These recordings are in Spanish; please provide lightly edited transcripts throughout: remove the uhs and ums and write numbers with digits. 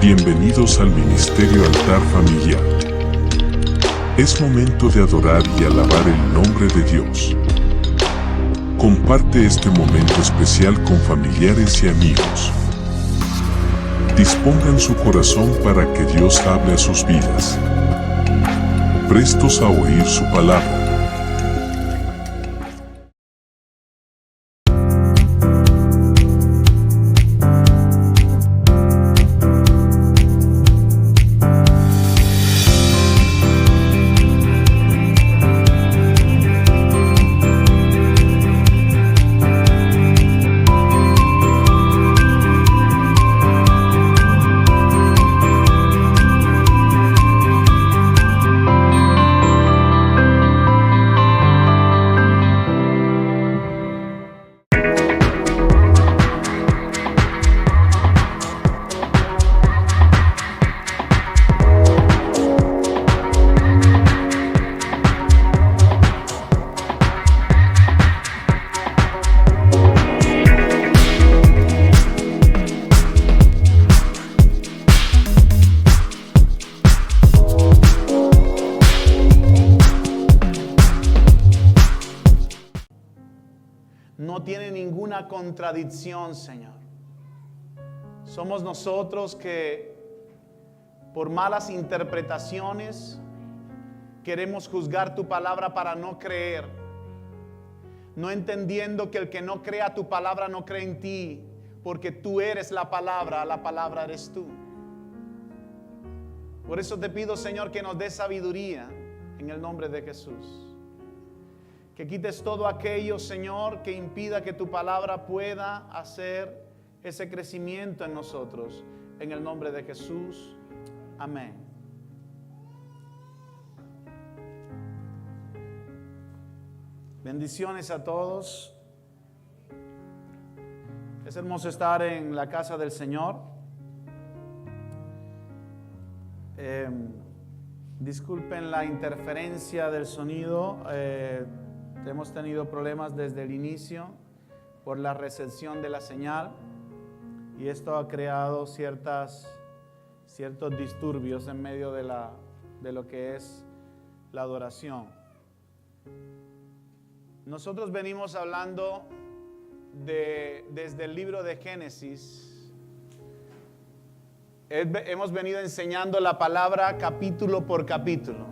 Bienvenidos al Ministerio Altar Familiar. Es momento de adorar y alabar el nombre de Dios. Comparte este momento especial con familiares y amigos. Dispongan su corazón para que Dios hable a sus vidas. Prestos a oír su palabra. No tiene ninguna contradicción, Señor. Somos nosotros que por malas interpretaciones queremos juzgar tu palabra para no creer, no entendiendo que el que no crea tu palabra no cree en ti, porque tú eres la palabra eres tú. Por eso te pido, Señor, que nos des sabiduría en el nombre de Jesús. Que quites todo aquello, Señor, que impida que tu palabra pueda hacer ese crecimiento en nosotros. En el nombre de Jesús. Amén. Bendiciones a todos. Es hermoso estar en la casa del Señor. Disculpen la interferencia del sonido. Hemos tenido problemas desde el inicio por la recepción de la señal y esto ha creado ciertos disturbios en medio de lo que es la adoración. Nosotros venimos hablando desde el libro de Génesis. Hemos venido enseñando la palabra capítulo por capítulo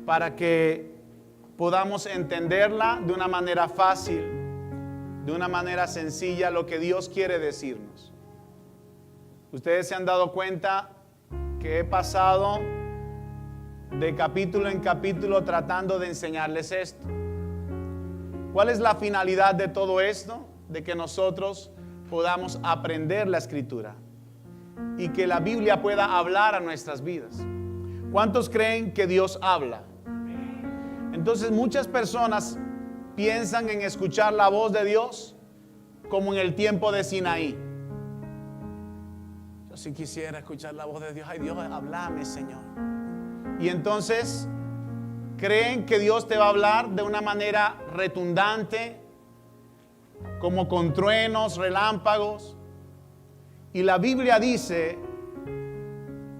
para que podamos entenderla de una manera fácil, de una manera sencilla, lo que Dios quiere decirnos. Ustedes se han dado cuenta que he pasado de capítulo en capítulo tratando de enseñarles esto. ¿Cuál es la finalidad de todo esto? De que nosotros podamos aprender la Escritura y que la Biblia pueda hablar a nuestras vidas. ¿Cuántos creen que Dios habla? Entonces muchas personas piensan en escuchar la voz de Dios como en el tiempo de Sinaí. Yo sí quisiera escuchar la voz de Dios. Ay, Dios, háblame, Señor. Y entonces creen que Dios te va a hablar de una manera retundante, como con truenos, relámpagos. Y la Biblia dice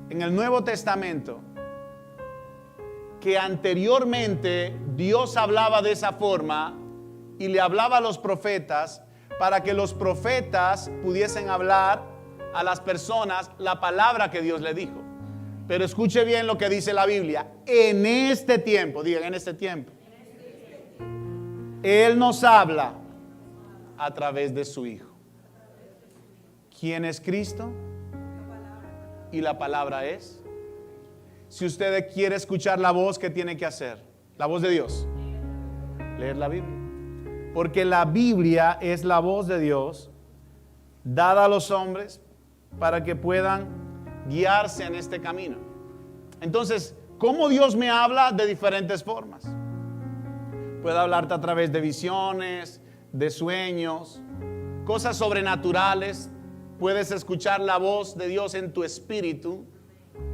en el Nuevo Testamento que anteriormente Dios hablaba de esa forma y le hablaba a los profetas para que los profetas pudiesen hablar a las personas la palabra que Dios le dijo. Pero escuche bien lo que dice la Biblia. En este tiempo, digan en este tiempo, Él nos habla a través de su Hijo. ¿Quién es Cristo? Y la palabra es. Si usted quiere escuchar la voz, ¿qué tiene que hacer? La voz de Dios. Leer la Biblia. Porque la Biblia es la voz de Dios dada a los hombres para que puedan guiarse en este camino. Entonces, ¿cómo Dios me habla? De diferentes formas. Puede hablarte a través de visiones, de sueños, cosas sobrenaturales. Puedes escuchar la voz de Dios en tu espíritu.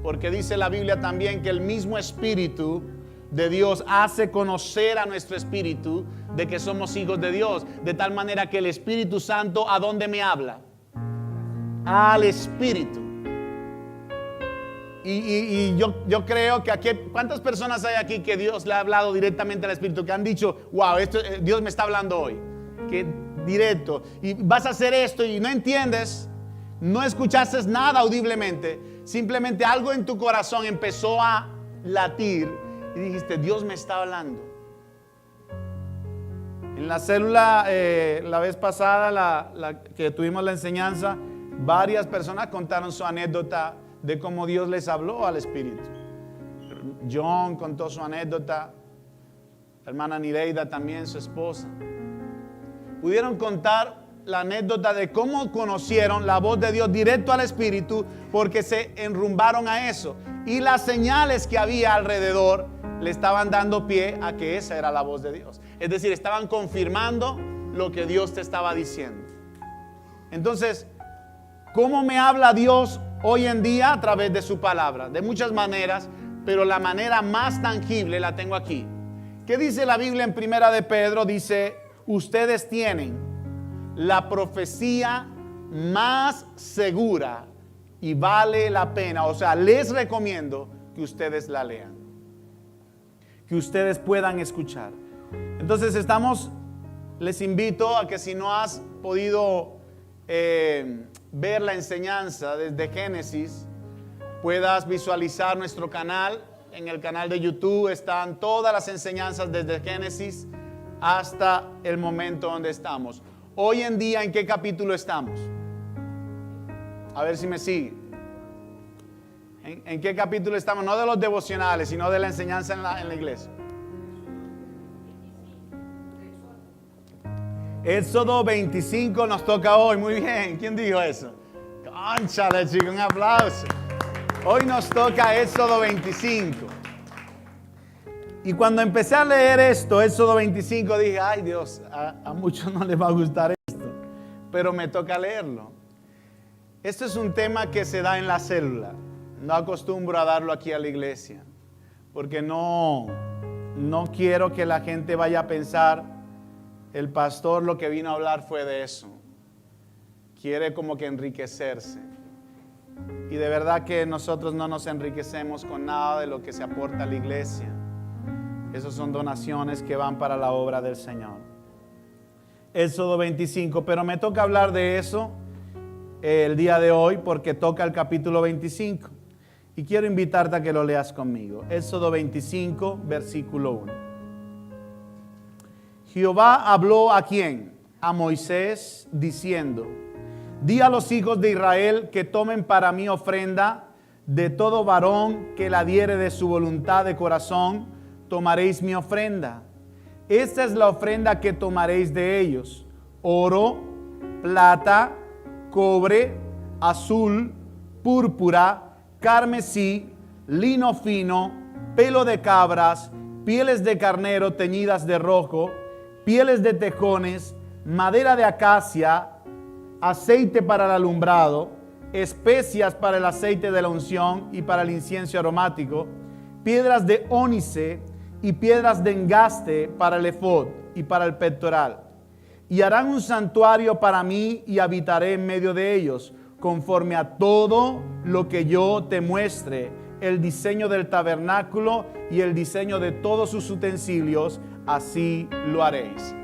Porque dice la Biblia también que el mismo Espíritu de Dios hace conocer a nuestro espíritu de que somos hijos de Dios. De tal manera que el Espíritu Santo, ¿a dónde me habla? Al Espíritu. Y yo creo que aquí, ¿cuántas personas hay aquí que Dios le ha hablado directamente al Espíritu? Que han dicho, wow, Dios me está hablando hoy. Que directo. Y vas a hacer esto y no entiendes. No escuchaste nada audiblemente. Simplemente algo en tu corazón empezó a latir. Y dijiste, Dios me está hablando. En la célula, la vez pasada, la que tuvimos la enseñanza, varias personas contaron su anécdota de cómo Dios les habló al Espíritu. John contó su anécdota, la hermana Nireida también, su esposa. Pudieron contar la anécdota de cómo conocieron la voz de Dios directo al Espíritu, porque se enrumbaron a eso. Y las señales que había alrededor le estaban dando pie a que esa era la voz de Dios. Es decir, estaban confirmando lo que Dios te estaba diciendo. Entonces, ¿cómo me habla Dios hoy en día? A través de su palabra, de muchas maneras, pero la manera más tangible la tengo aquí. ¿Qué dice la Biblia en Primera de Pedro? Dice, ustedes tienen la profecía más segura y vale la pena. O sea, les recomiendo que ustedes la lean, que ustedes puedan escuchar. Entonces les invito a que si no has podido ver la enseñanza desde Génesis, puedas visualizar nuestro canal. En el canal de YouTube están todas las enseñanzas desde Génesis hasta el momento donde estamos. Hoy en día, ¿en qué capítulo estamos? A ver si me sigue. ¿En qué capítulo estamos? No de los devocionales, sino de la enseñanza en la iglesia. Éxodo 25 nos toca hoy. Muy bien. ¿Quién dijo eso? Cónchale, chicos, un aplauso. Hoy nos toca Éxodo 25. Y cuando empecé a leer esto, Éxodo 25, dije, ay Dios, a muchos no les va a gustar esto, pero me toca leerlo. Esto es un tema que se da en la célula. No acostumbro a darlo aquí a la iglesia, porque no quiero que la gente vaya a pensar, el pastor lo que vino a hablar fue de eso. Quiere como que enriquecerse. Y de verdad que nosotros no nos enriquecemos con nada de lo que se aporta a la iglesia. Esas son donaciones que van para la obra del Señor. Éxodo 25, pero me toca hablar de eso el día de hoy porque toca el capítulo 25. Y quiero invitarte a que lo leas conmigo. Éxodo 25, versículo 1. Jehová habló ¿a quién? A Moisés diciendo, di a los hijos de Israel que tomen para mí ofrenda de todo varón que la diere de su voluntad de corazón. Tomaréis mi ofrenda. Esta es la ofrenda que tomaréis de ellos: oro, plata, cobre, azul, púrpura, carmesí, lino fino, pelo de cabras, pieles de carnero teñidas de rojo, pieles de tejones, madera de acacia, aceite para el alumbrado, especias para el aceite de la unción y para el incienso aromático, piedras de ónice y piedras de engaste para el efod y para el pectoral. Y harán un santuario para mí y habitaré en medio de ellos, conforme a todo lo que yo te muestre, el diseño del tabernáculo y el diseño de todos sus utensilios, así lo haréis.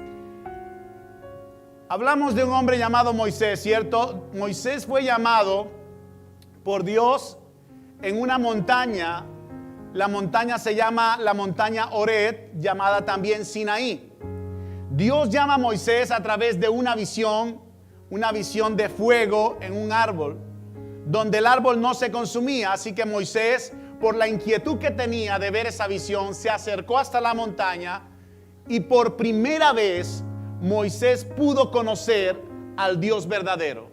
Hablamos de un hombre llamado Moisés, ¿cierto? Moisés fue llamado por Dios en una montaña. La montaña se llama la montaña Horeb, llamada también Sinaí. Dios llama a Moisés a través de una visión de fuego en un árbol, donde el árbol no se consumía. Así que Moisés, por la inquietud que tenía de ver esa visión, se acercó hasta la montaña y por primera vez Moisés pudo conocer al Dios verdadero.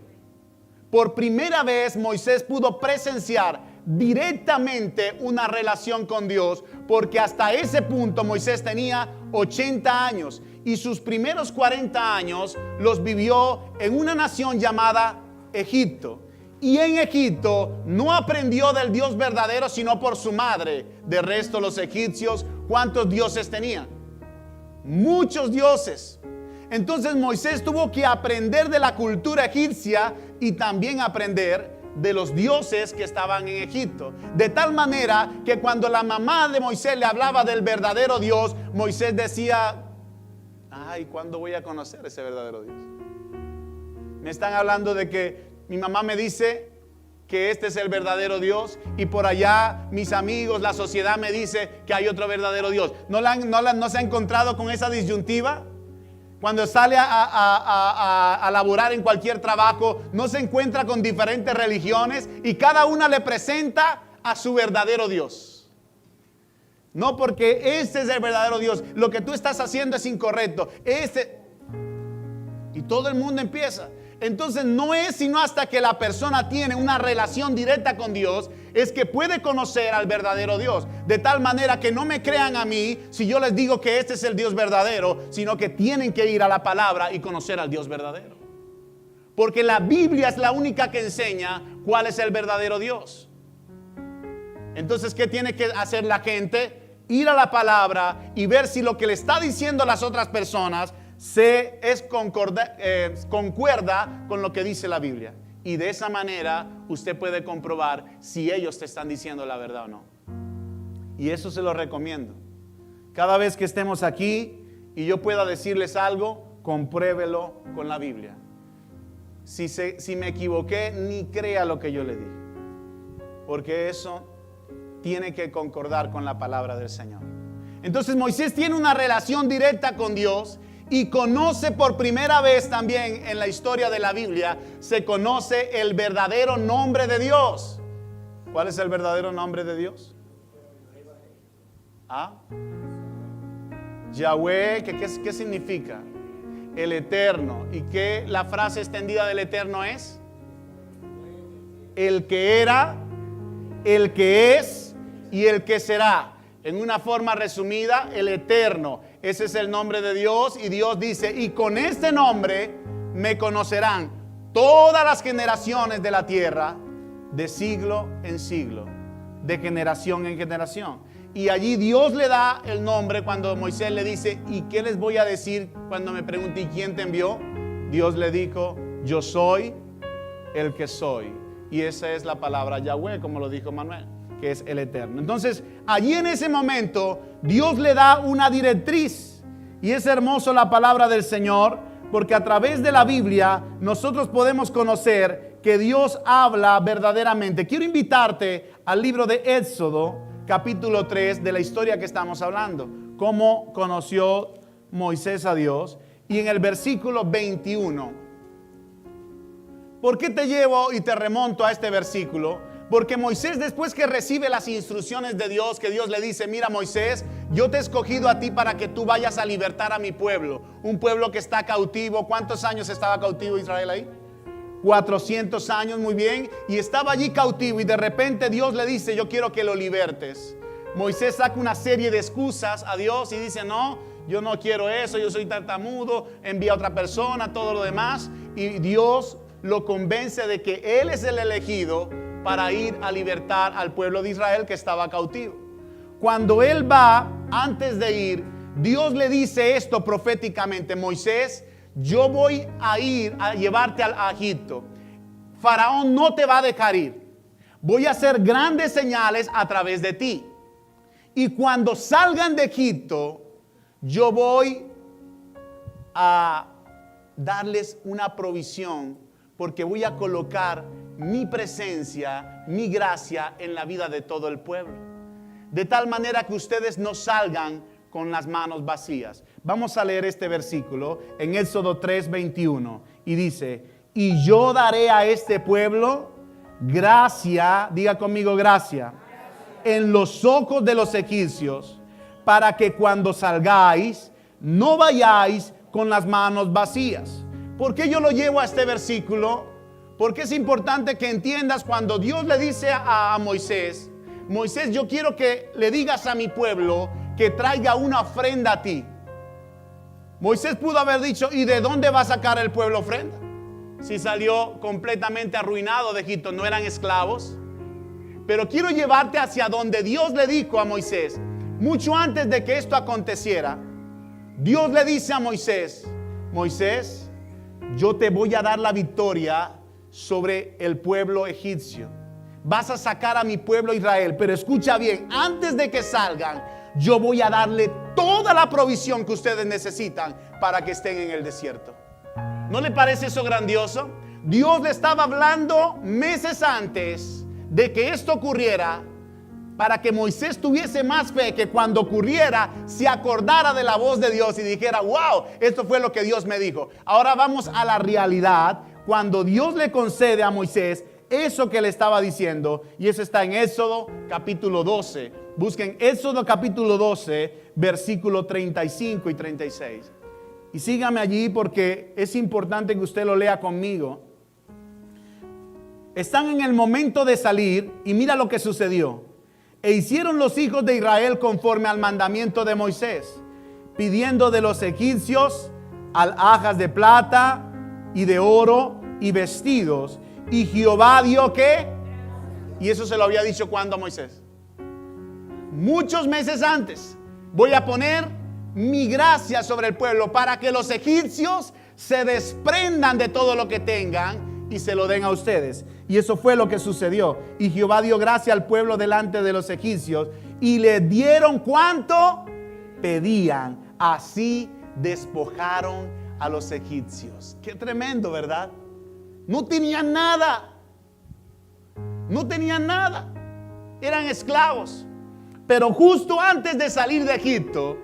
Por primera vez Moisés pudo presenciar directamente una relación con Dios, porque hasta ese punto Moisés tenía 80 años y sus primeros 40 años los vivió en una nación llamada Egipto. Y en Egipto no aprendió del Dios verdadero sino por su madre. De resto, los egipcios, ¿cuántos dioses tenían? Muchos dioses. Entonces Moisés tuvo que aprender de la cultura egipcia y también aprender de los dioses que estaban en Egipto. De tal manera que cuando la mamá de Moisés le hablaba del verdadero Dios, Moisés decía: ay, ¿cuándo voy a conocer ese verdadero Dios? Me están hablando de que mi mamá me dice que este es el verdadero Dios, y por allá mis amigos, la sociedad me dice que hay otro verdadero Dios. ¿No se ha encontrado con esa disyuntiva? Cuando sale a laborar en cualquier trabajo, no se encuentra con diferentes religiones y cada una le presenta a su verdadero Dios. No, porque este es el verdadero Dios. Lo que tú estás haciendo es incorrecto. Y todo el mundo empieza. Entonces no es sino hasta que la persona tiene una relación directa con Dios es que puede conocer al verdadero Dios. De tal manera que no me crean a mí si yo les digo que este es el Dios verdadero, sino que tienen que ir a la palabra y conocer al Dios verdadero. Porque la Biblia es la única que enseña cuál es el verdadero Dios. Entonces, ¿qué tiene que hacer la gente? Ir a la palabra y ver si lo que le está diciendo las otras personas concuerda con lo que dice la Biblia. Y de esa manera usted puede comprobar si ellos te están diciendo la verdad o no. Y eso se lo recomiendo. Cada vez que estemos aquí y yo pueda decirles algo, compruébelo con la Biblia. Si me equivoqué, ni crea lo que yo le dije, porque eso tiene que concordar con la palabra del Señor. Entonces Moisés tiene una relación directa con Dios y conoce por primera vez también en la historia de la Biblia, se conoce el verdadero nombre de Dios. ¿Cuál es el verdadero nombre de Dios? Yahweh, ¿qué significa? El Eterno. ¿Y qué la frase extendida del Eterno es? El que era, el que es y el que será. En una forma resumida, el Eterno. Ese es el nombre de Dios, y Dios dice: y con este nombre me conocerán todas las generaciones de la tierra, de siglo en siglo, de generación en generación. Y allí Dios le da el nombre cuando Moisés le dice: ¿y qué les voy a decir cuando me pregunten quién te envió? Dios le dijo: yo soy el que soy. Y esa es la palabra Yahweh, como lo dijo Manuel, que es el Eterno. Entonces, allí en ese momento, Dios le da una directriz. Y es hermoso la palabra del Señor, porque a través de la Biblia nosotros podemos conocer que Dios habla verdaderamente. Quiero invitarte al libro de Éxodo, capítulo 3, de la historia que estamos hablando. Cómo conoció Moisés a Dios. Y en el versículo 21. ¿Por qué te llevo y te remonto a este versículo? Porque Moisés, después que recibe las instrucciones de Dios, que Dios le dice: mira, Moisés, yo te he escogido a ti para que tú vayas a libertar a mi pueblo, un pueblo que está cautivo. ¿Cuántos años estaba cautivo Israel ahí? 400 años, muy bien. Y estaba allí cautivo, y de repente Dios le dice: yo quiero que lo libertes. Moisés saca una serie de excusas a Dios y dice: no, yo no quiero eso, yo soy tartamudo, envía a otra persona, todo lo demás. Y Dios lo convence de que él es el elegido para ir a libertar al pueblo de Israel que estaba cautivo. Cuando él va, antes de ir, Dios le dice esto proféticamente: Moisés, yo voy a ir a llevarte a Egipto. Faraón no te va a dejar ir. Voy a hacer grandes señales a través de ti. Y cuando salgan de Egipto, yo voy a darles una provisión, porque voy a colocar mi presencia, mi gracia en la vida de todo el pueblo. De tal manera que ustedes no salgan con las manos vacías. Vamos a leer este versículo en Éxodo 3:21. Y dice: y yo daré a este pueblo gracia, diga conmigo gracia, en los ojos de los egipcios, para que cuando salgáis no vayáis con las manos vacías. ¿Por qué yo lo llevo a este versículo? Porque es importante que entiendas cuando Dios le dice a Moisés: Moisés, yo quiero que le digas a mi pueblo que traiga una ofrenda a ti. Moisés pudo haber dicho: ¿y de dónde va a sacar el pueblo ofrenda? Si salió completamente arruinado de Egipto, no eran esclavos. Pero quiero llevarte hacia donde Dios le dijo a Moisés, mucho antes de que esto aconteciera. Dios le dice a Moisés: Moisés, yo te voy a dar la victoria sobre el pueblo egipcio. Vas a sacar a mi pueblo Israel, pero escucha bien, antes de que salgan, yo voy a darle toda la provisión que ustedes necesitan para que estén en el desierto. ¿No le parece eso grandioso? Dios le estaba hablando meses antes de que esto ocurriera, para que Moisés tuviese más fe, que cuando ocurriera se acordara de la voz de Dios y dijera: wow, esto fue lo que Dios me dijo. Ahora vamos a la realidad, cuando Dios le concede a Moisés eso que le estaba diciendo, y eso está en Éxodo capítulo 12. Busquen Éxodo capítulo 12, versículo 35 y 36. Y sígame allí porque es importante que usted lo lea conmigo. Están en el momento de salir y mira lo que sucedió. E hicieron los hijos de Israel conforme al mandamiento de Moisés, pidiendo de los egipcios alhajas de plata y de oro y vestidos. Y Jehová dio ¿qué? Y eso se lo había dicho ¿cuándo a Moisés? Muchos meses antes. Voy a poner mi gracia sobre el pueblo para que los egipcios se desprendan de todo lo que tengan y se lo den a ustedes. Y eso fue lo que sucedió. Y Jehová dio gracia al pueblo delante de los egipcios y le dieron ¿cuánto? Pedían. Así despojaron a los egipcios. Qué tremendo, ¿verdad? No tenían nada. No tenían nada. Eran esclavos. Pero justo antes de salir de Egipto,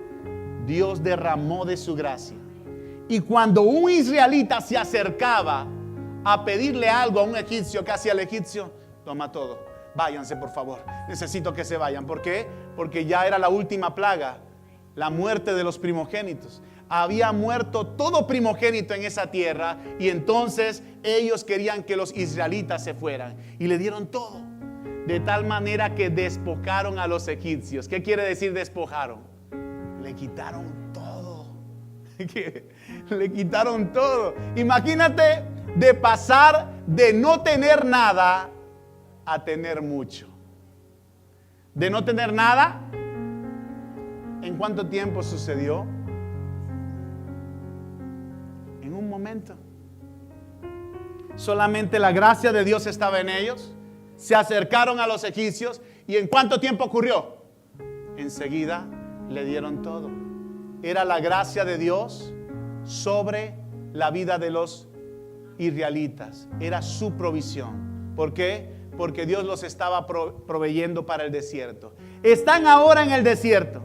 Dios derramó de su gracia. Y cuando un israelita se acercaba a pedirle algo a un egipcio, ¿qué hacía el egipcio? Toma todo. Váyanse, por favor. Necesito que se vayan. ¿Por qué? Porque ya era la última plaga, la muerte de los primogénitos. Había muerto todo primogénito en esa tierra y entonces ellos querían que los israelitas se fueran y le dieron todo, de tal manera que despojaron a los egipcios. ¿Qué quiere decir despojaron? Le quitaron todo. Le quitaron todo. Imagínate de pasar de no tener nada a tener mucho. De no tener nada, ¿en cuánto tiempo sucedió? En un momento. Solamente la gracia de Dios estaba en ellos. Se acercaron a los egipcios. ¿Y en cuánto tiempo ocurrió? Enseguida le dieron todo. Era la gracia de Dios sobre la vida de los israelitas. Era su provisión. ¿Por qué? Porque Dios los estaba proveyendo para el desierto. Están ahora en el desierto.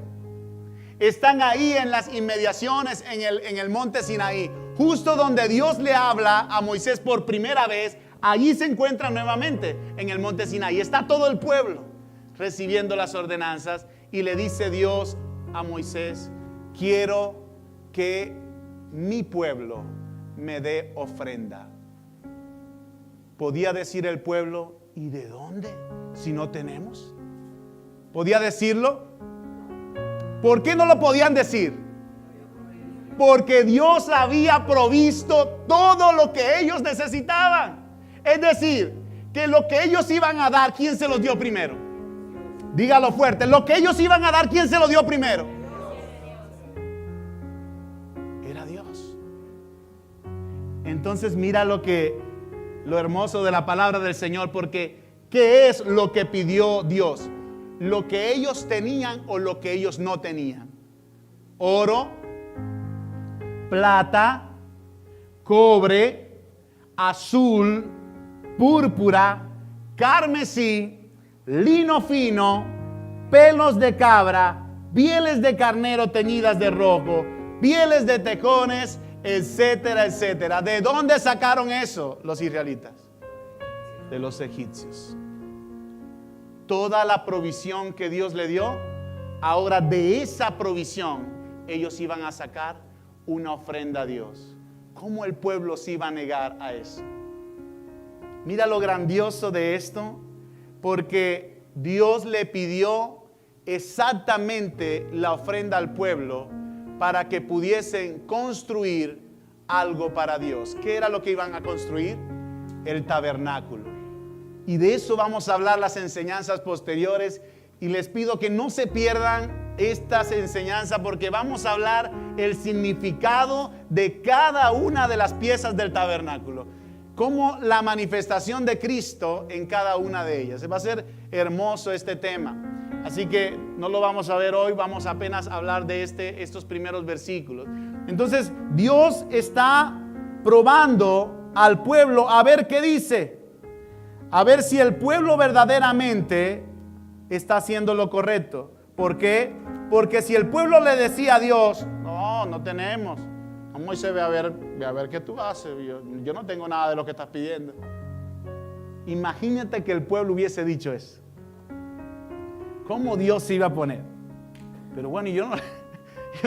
Están ahí en las inmediaciones, en el monte Sinaí, justo donde Dios le habla a Moisés por primera vez. Allí se encuentran nuevamente en el monte Sinaí. Está todo el pueblo recibiendo las ordenanzas y le dice Dios a Moisés: quiero que mi pueblo me dé ofrenda. Podía decir el pueblo: ¿y de dónde si no tenemos? ¿Podía decirlo? ¿Por qué no lo podían decir? Porque Dios había provisto todo lo que ellos necesitaban. Es decir, que lo que ellos iban a dar, ¿quién se los dio primero? Dígalo fuerte. Lo que ellos iban a dar, ¿quién se lo dio primero? Era Dios. Entonces mira lo hermoso de la palabra del Señor, porque ¿qué es lo que pidió Dios? Lo que ellos tenían o lo que ellos no tenían. Oro, plata, cobre, azul, púrpura, carmesí, lino fino, pelos de cabra, pieles de carnero teñidas de rojo, pieles de tejones, etcétera, etcétera. ¿De dónde sacaron eso los israelitas? De los egipcios. Toda la provisión que Dios le dio, ahora de esa provisión ellos iban a sacar una ofrenda a Dios. ¿Cómo el pueblo se iba a negar a eso? Mira lo grandioso de esto, porque Dios le pidió exactamente la ofrenda al pueblo para que pudiesen construir algo para Dios. ¿Qué era lo que iban a construir? El tabernáculo. Y de eso vamos a hablar las enseñanzas posteriores. Y les pido que no se pierdan estas enseñanzas, porque vamos a hablar el significado de cada una de las piezas del tabernáculo. como la manifestación de Cristo en cada una de ellas. Va a ser hermoso este tema. Así que no lo vamos a ver hoy, vamos apenas a hablar de estos primeros versículos. Entonces, Dios está probando al pueblo a ver qué dice. A ver si el pueblo verdaderamente está haciendo lo correcto. ¿Por qué? Porque si el pueblo le decía a Dios, no tenemos. Moisés, ve a ver qué tú haces. Yo no tengo nada de lo que estás pidiendo. Imagínate que el pueblo hubiese dicho eso. ¿Cómo Dios se iba a poner? Pero bueno, yo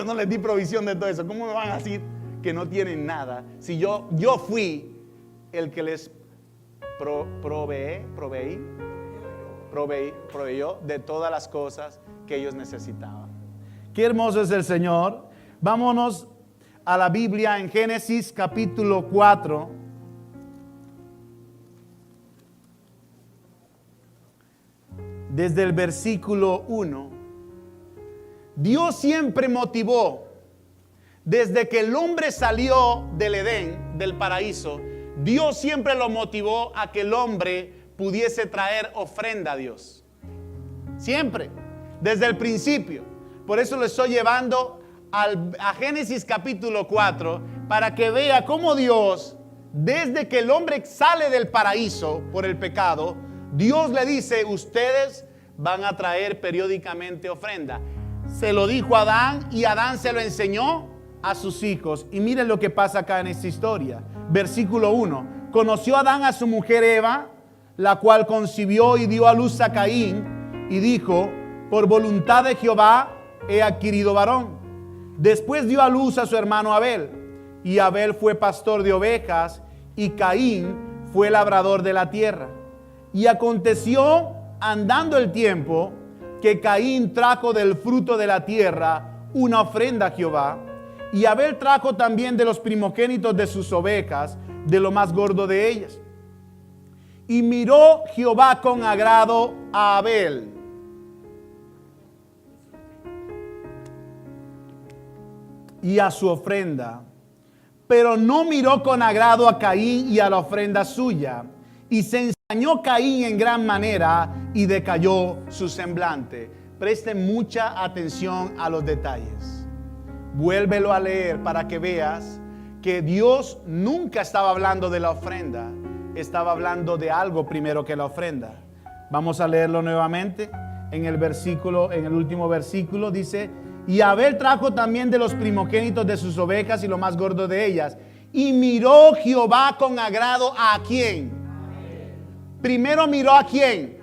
no les di provisión de todo eso. ¿Cómo me van a decir que no tienen nada? Si yo fui el que les proveyó de todas las cosas que ellos necesitaban. Qué hermoso es el Señor. Vámonos a la Biblia en Génesis capítulo 4. Desde el versículo 1. Dios siempre motivó, desde que el hombre salió del Edén, del paraíso, Dios siempre lo motivó a que el hombre pudiese traer ofrenda a Dios. Siempre, desde el principio. Por eso lo estoy llevando a Génesis capítulo 4, para que vea cómo Dios, desde que el hombre sale del paraíso por el pecado, Dios le dice, ustedes van a traer periódicamente ofrenda. Se lo dijo a Adán y Adán se lo enseñó a sus hijos. Y miren lo que pasa acá en esta historia. Versículo 1. Conoció Adán a su mujer Eva, la cual concibió y dio a luz a Caín, y dijo, por voluntad de Jehová he adquirido varón. Después dio a luz a su hermano Abel, y Abel fue pastor de ovejas, y Caín fue labrador de la tierra. Y aconteció, andando el tiempo, que Caín trajo del fruto de la tierra una ofrenda a Jehová, y Abel trajo también de los primogénitos de sus ovejas, de lo más gordo de ellas. Y miró Jehová con agrado a Abel y a su ofrenda, pero no miró con agrado a Caín y a la ofrenda suya. Y se ensañó Caín en gran manera y decayó su semblante. Presten mucha atención a los detalles. Vuélvelo a leer para que veas que Dios nunca estaba hablando de la ofrenda. Estaba hablando de algo primero que la ofrenda. Vamos a leerlo nuevamente. En el último versículo dice, y Abel trajo también de los primogénitos de sus ovejas y lo más gordo de ellas. Y miró Jehová con agrado ¿a quién? Primero miró ¿a quién?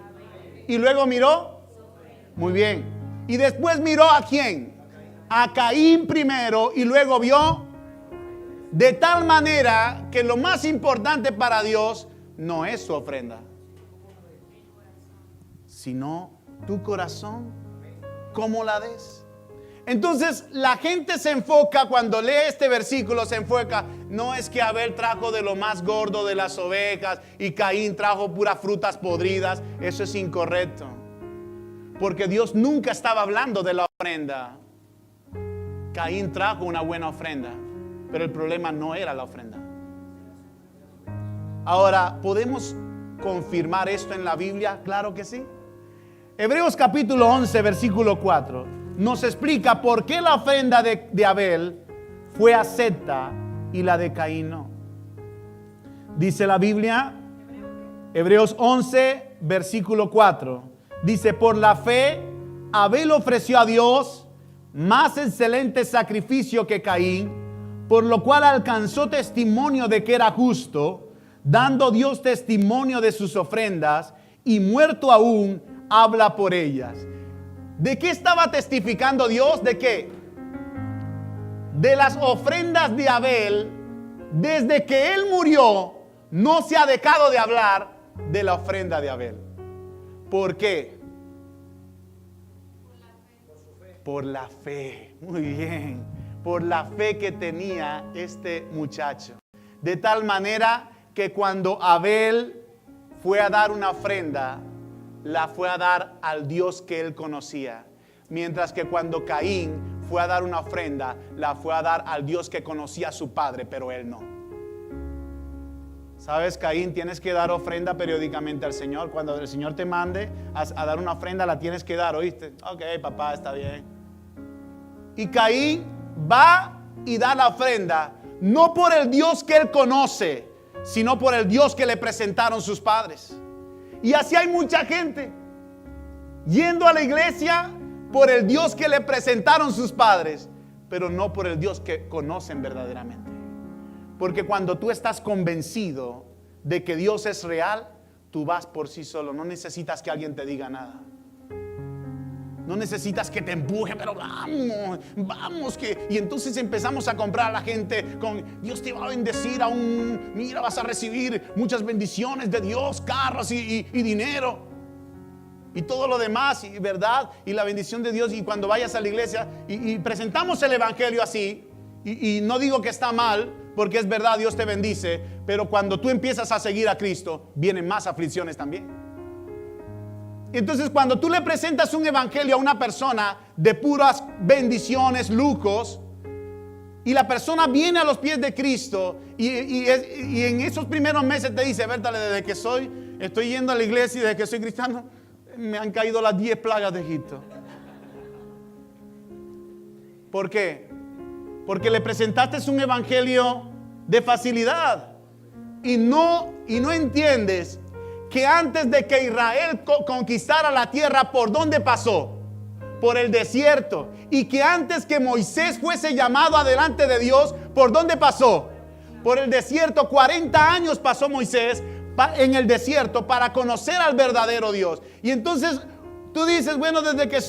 Y luego miró. Muy bien. Y después miró ¿a quién? A Caín primero y luego vio. De tal manera que lo más importante para Dios no es su ofrenda, sino tu corazón, cómo la des. Entonces la gente se enfoca, cuando lee este versículo se enfoca, no es que Abel trajo de lo más gordo de las ovejas y Caín trajo puras frutas podridas. Eso es incorrecto, porque Dios nunca estaba hablando de la ofrenda. Caín trajo una buena ofrenda, pero el problema no era la ofrenda. Ahora, ¿podemos confirmar esto en la Biblia? Claro que sí. Hebreos capítulo 11, versículo 4, nos explica por qué la ofrenda de Abel fue acepta y la de Caín no. Dice la Biblia, Hebreos 11, versículo 4, dice, por la fe, Abel ofreció a Dios más excelente sacrificio que Caín, por lo cual alcanzó testimonio de que era justo, dando Dios testimonio de sus ofrendas, y muerto aún, habla por ellas. ¿De qué estaba testificando Dios? ¿De qué? De las ofrendas de Abel. Desde que él murió, no se ha dejado de hablar de la ofrenda de Abel. ¿Por qué? Por la fe. Muy bien. Por la fe que tenía este muchacho. De tal manera que cuando Abel fue a dar una ofrenda, la fue a dar al Dios que él conocía. Mientras que cuando Caín fue a dar una ofrenda, la fue a dar al Dios que conocía a su padre, pero él no. ¿Sabes, Caín? Tienes que dar ofrenda periódicamente al Señor. Cuando el Señor te mande a dar una ofrenda, la tienes que dar, ¿oíste? Ok, papá, está bien. Y Caín va y da la ofrenda, no por el Dios que él conoce, sino por el Dios que le presentaron sus padres. Y así hay mucha gente yendo a la iglesia por el Dios que le presentaron sus padres, pero no por el Dios que conocen verdaderamente. Porque cuando tú estás convencido de que Dios es real, tú vas por sí solo. No necesitas que alguien te diga nada. No necesitas que te empuje, pero vamos que... Y entonces empezamos a comprar a la gente con Dios te va a bendecir mira, vas a recibir muchas bendiciones de Dios, carros y dinero. Y todo lo demás, y verdad, y la bendición de Dios. Y cuando vayas a la iglesia y presentamos el evangelio así, y no digo que está mal, porque es verdad, Dios te bendice, pero cuando tú empiezas a seguir a Cristo, vienen más aflicciones también. Entonces, cuando tú le presentas un evangelio a una persona de puras bendiciones, lucos, y la persona viene a los pies de Cristo, y en esos primeros meses te dice, Bertale, desde que estoy yendo a la iglesia y desde que soy cristiano, me han caído las 10 plagas de Egipto. ¿Por qué? Porque le presentaste un evangelio de facilidad y no entiendes que antes de que Israel conquistara la tierra, ¿por dónde pasó? Por el desierto. Y que antes que Moisés fuese llamado adelante de Dios, ¿por dónde pasó? Por el desierto. 40 años pasó Moisés en el desierto para conocer al verdadero Dios. Y entonces tú dices, bueno, desde que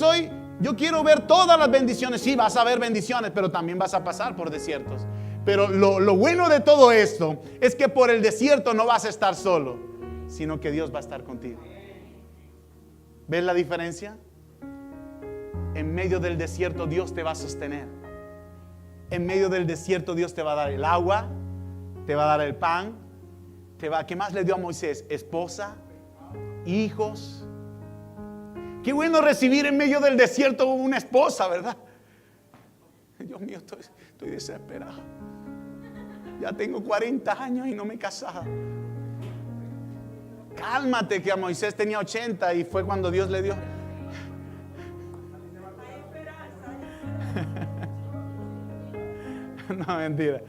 yo quiero ver todas las bendiciones. Sí, vas a ver bendiciones, pero también vas a pasar por desiertos. Pero lo bueno de todo esto es que por el desierto no vas a estar solo, sino que Dios va a estar contigo. ¿Ves la diferencia? En medio del desierto Dios te va a sostener. En medio del desierto Dios te va a dar el agua, te va a dar el pan, ¿qué más le dio a Moisés? Esposa, hijos. Qué bueno recibir en medio del desierto una esposa, ¿verdad? Dios mío, estoy desesperado. Ya tengo 40 años y no me he casado. Cálmate, que a Moisés tenía 80 y fue cuando Dios le dio. No, mentira.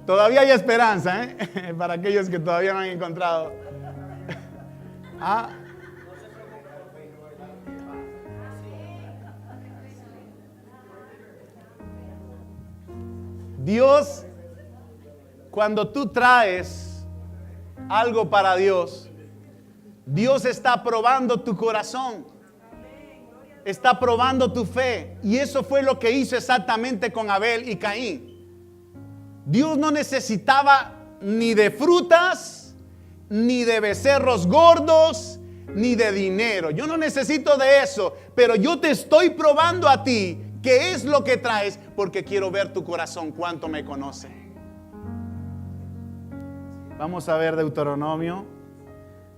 Todavía hay esperanza, ¿eh? Para aquellos que todavía no han encontrado. Dios, cuando tú traes algo para Dios, Dios está probando tu corazón, está probando tu fe. Y eso fue lo que hizo exactamente con Abel y Caín. Dios no necesitaba ni de frutas, ni de becerros gordos, ni de dinero. Yo no necesito de eso, pero yo te estoy probando a ti qué es lo que traes, porque quiero ver tu corazón, cuánto me conoce. Vamos a ver Deuteronomio,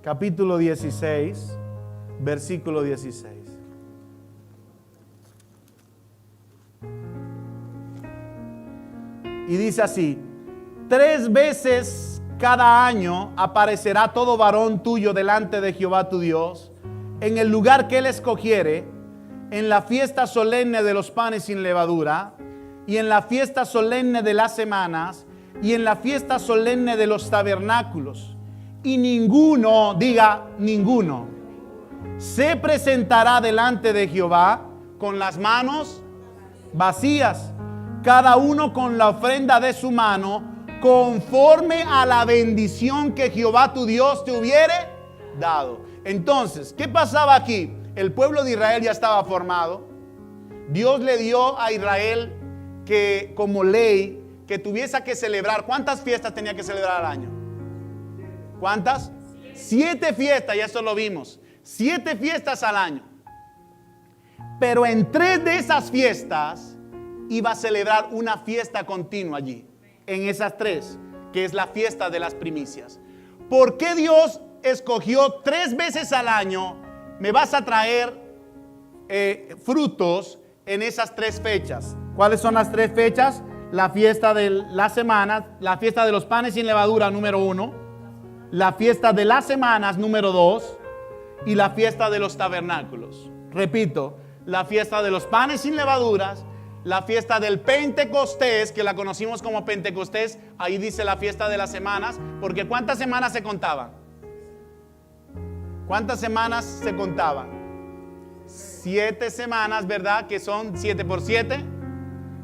capítulo 16, versículo 16. Y dice así: 3 veces cada año aparecerá todo varón tuyo delante de Jehová tu Dios, en el lugar que él escogiere, en la fiesta solemne de los panes sin levadura, y en la fiesta solemne de las semanas, y en la fiesta solemne de los tabernáculos. Y ninguno, diga ninguno, se presentará delante de Jehová con las manos vacías, cada uno con la ofrenda de su mano, conforme a la bendición que Jehová tu Dios te hubiere dado. Entonces, ¿qué pasaba aquí? El pueblo de Israel ya estaba formado. Dios le dio a Israel que, como ley, que tuviese que celebrar. ¿Cuántas fiestas tenía que celebrar al año? ¿Cuántas? 7 fiestas, ya eso lo vimos. 7 fiestas al año. Pero en 3 de esas fiestas iba a celebrar una fiesta continua allí. En esas 3, que es la fiesta de las primicias. ¿Por qué Dios escogió 3 veces al año? Me vas a traer frutos en esas 3 fechas. ¿Cuáles son las 3 fechas? la fiesta de las semanas, la fiesta de los panes sin levadura número 1, la fiesta de las semanas número 2 y la fiesta de los tabernáculos. Repito, la fiesta de los panes sin levaduras, la fiesta del Pentecostés, que la conocimos como Pentecostés, ahí dice la fiesta de las semanas, porque ¿cuántas semanas se contaban? ¿Cuántas semanas se contaban? 7 semanas, ¿verdad? Que son 7 por 7,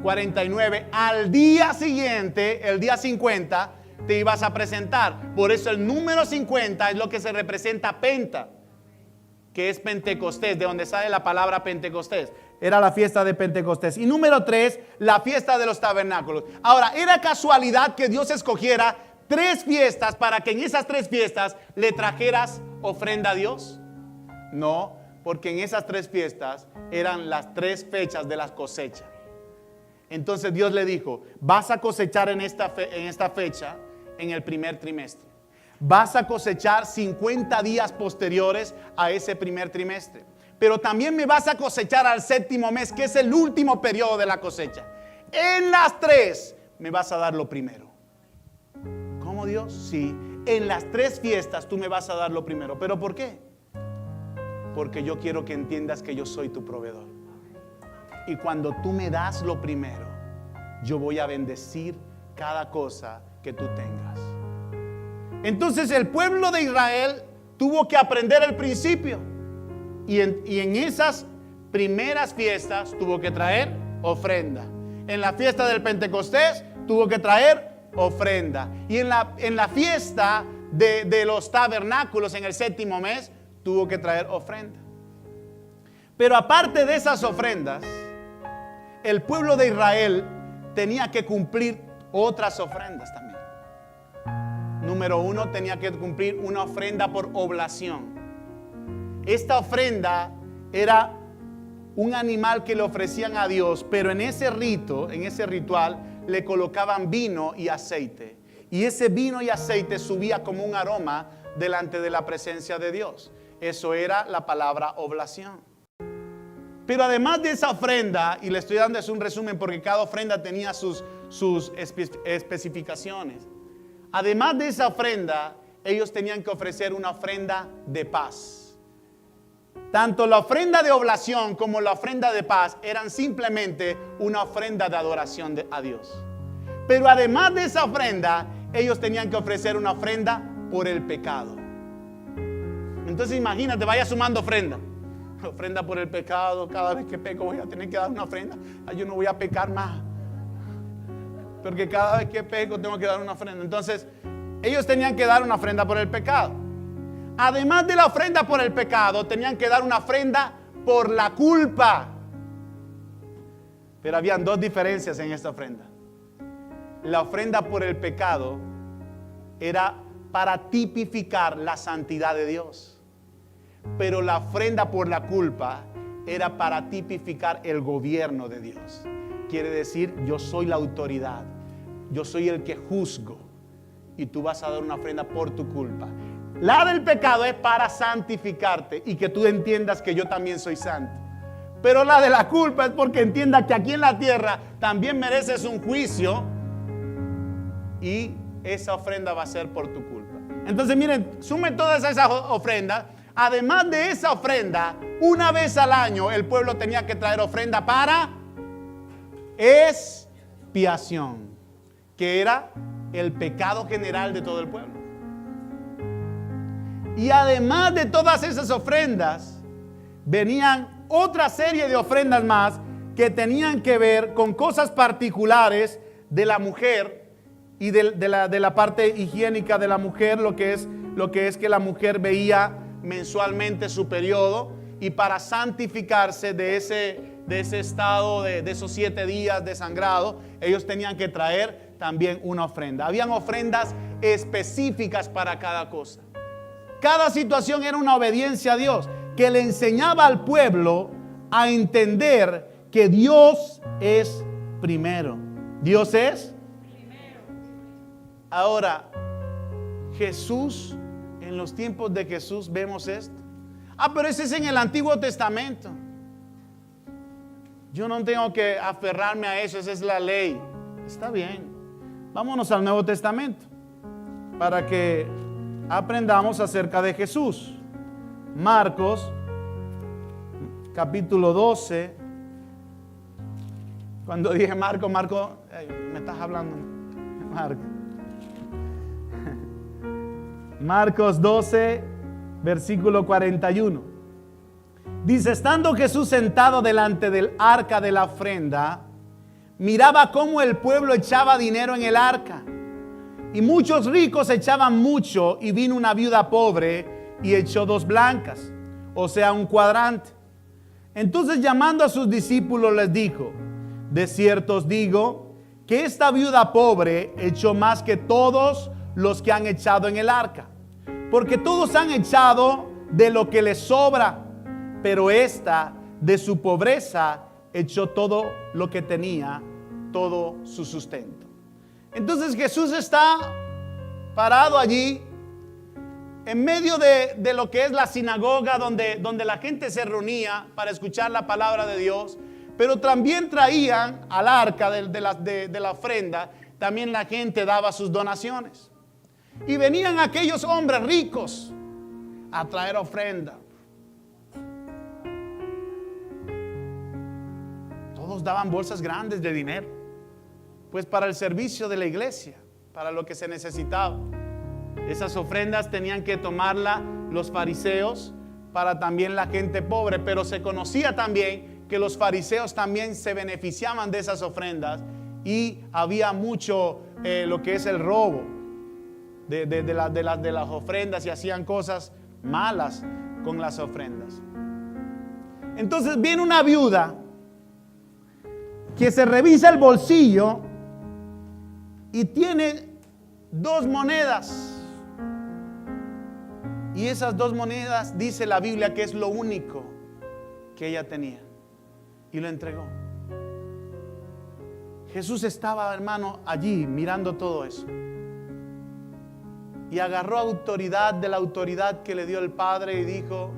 49. Al día siguiente, el día 50, te ibas a presentar. Por eso el número 50 es lo que se representa Penta, que es Pentecostés, de donde sale la palabra Pentecostés. Era la fiesta de Pentecostés. Y número 3, la fiesta de los tabernáculos. Ahora, ¿era casualidad que Dios escogiera 3 fiestas para que en esas 3 fiestas le trajeras ofrenda a Dios? No, porque en esas 3 fiestas eran las 3 fechas de la cosecha. Entonces Dios le dijo, vas a cosechar en esta fecha, en el primer trimestre. Vas a cosechar 50 días posteriores a ese primer trimestre. Pero también me vas a cosechar al 7º mes, que es el último periodo de la cosecha. En las 3 me vas a dar lo primero. ¿Cómo, Dios? Sí, en las 3 fiestas tú me vas a dar lo primero. ¿Pero por qué? Porque yo quiero que entiendas que yo soy tu proveedor. Y cuando tú me das lo primero, yo voy a bendecir cada cosa que tú tengas. Entonces el pueblo de Israel tuvo que aprender el principio. Y en esas primeras fiestas tuvo que traer ofrenda. En la fiesta del Pentecostés tuvo que traer ofrenda. Y en la fiesta de los tabernáculos en el 7º mes tuvo que traer ofrenda. Pero aparte de esas ofrendas, el pueblo de Israel tenía que cumplir otras ofrendas también. Número 1, tenía que cumplir una ofrenda por oblación. Esta ofrenda era un animal que le ofrecían a Dios, pero en ese rito, en ese ritual, le colocaban vino y aceite. Y ese vino y aceite subía como un aroma delante de la presencia de Dios. Eso era la palabra oblación. Pero además de esa ofrenda, y le estoy dando un resumen porque cada ofrenda tenía sus especificaciones. Además de esa ofrenda, ellos tenían que ofrecer una ofrenda de paz. Tanto la ofrenda de oblación como la ofrenda de paz eran simplemente una ofrenda de adoración a Dios. Pero además de esa ofrenda, ellos tenían que ofrecer una ofrenda por el pecado. Entonces imagínate, vaya sumando ofrenda. Ofrenda por el pecado, cada vez que peco voy a tener que dar una ofrenda. Yo no voy a pecar más, porque cada vez que peco tengo que dar una ofrenda. Entonces ellos tenían que dar una ofrenda por el pecado. Además de la ofrenda por el pecado, tenían que dar una ofrenda por la culpa. Pero habían 2 diferencias en esta ofrenda. La ofrenda por el pecado era para tipificar la santidad de Dios. Pero la ofrenda por la culpa era para tipificar el gobierno de Dios. Quiere decir, yo soy la autoridad, yo soy el que juzgo, y tú vas a dar una ofrenda por tu culpa. La del pecado es para santificarte y que tú entiendas que yo también soy santo. Pero la de la culpa es porque entiendas que aquí en la tierra también mereces un juicio, y esa ofrenda va a ser por tu culpa. Entonces miren, sumen todas esas ofrendas. Además de esa ofrenda, una vez al año el pueblo tenía que traer ofrenda para expiación, que era el pecado general de todo el pueblo. Y además de todas esas ofrendas, venían otra serie de ofrendas más que tenían que ver con cosas particulares de la mujer y de la parte higiénica de la mujer, lo que es que la mujer veía mensualmente su periodo, y para santificarse de ese estado, de esos 7 días de sangrado, ellos tenían que traer también una ofrenda. Habían ofrendas específicas para cada cosa. Cada situación era una obediencia a Dios, que le enseñaba al pueblo a entender que Dios es primero. Dios es primero. Ahora, Jesús, en los tiempos de Jesús vemos esto. Pero ese es en el Antiguo Testamento. Yo no tengo que aferrarme a eso, esa es la ley. Está bien. Vámonos al Nuevo Testamento para que aprendamos acerca de Jesús. Marcos, capítulo 12. Cuando dije Marco, me estás hablando. Marcos 12, versículo 41. Dice, estando Jesús sentado delante del arca de la ofrenda, miraba cómo el pueblo echaba dinero en el arca. Y muchos ricos echaban mucho, y vino una viuda pobre y echó 2 blancas, o sea, un cuadrante. Entonces, llamando a sus discípulos, les dijo, de cierto os digo que esta viuda pobre echó más que todos los que han echado en el arca, porque todos han echado de lo que les sobra, pero esta de su pobreza echó todo lo que tenía, todo su sustento. Entonces Jesús está parado allí en medio de lo que es la sinagoga, donde la gente se reunía para escuchar la palabra de Dios, pero también traían al arca de la ofrenda, también la gente daba sus donaciones. Y venían aquellos hombres ricos a traer ofrenda. Todos daban bolsas grandes de dinero, pues para el servicio de la iglesia, para lo que se necesitaba. Esas ofrendas tenían que tomarla los fariseos para también la gente pobre, pero se conocía también que los fariseos también se beneficiaban de esas ofrendas, y había mucho lo que es el robo de las ofrendas, y hacían cosas malas con las ofrendas. Entonces viene una viuda que se revisa el bolsillo y tiene 2 monedas. Y esas 2 monedas, dice la Biblia, que es lo único que ella tenía. Y lo entregó. Jesús estaba, hermano, allí mirando todo eso. Y agarró autoridad de la autoridad que le dio el Padre y dijo,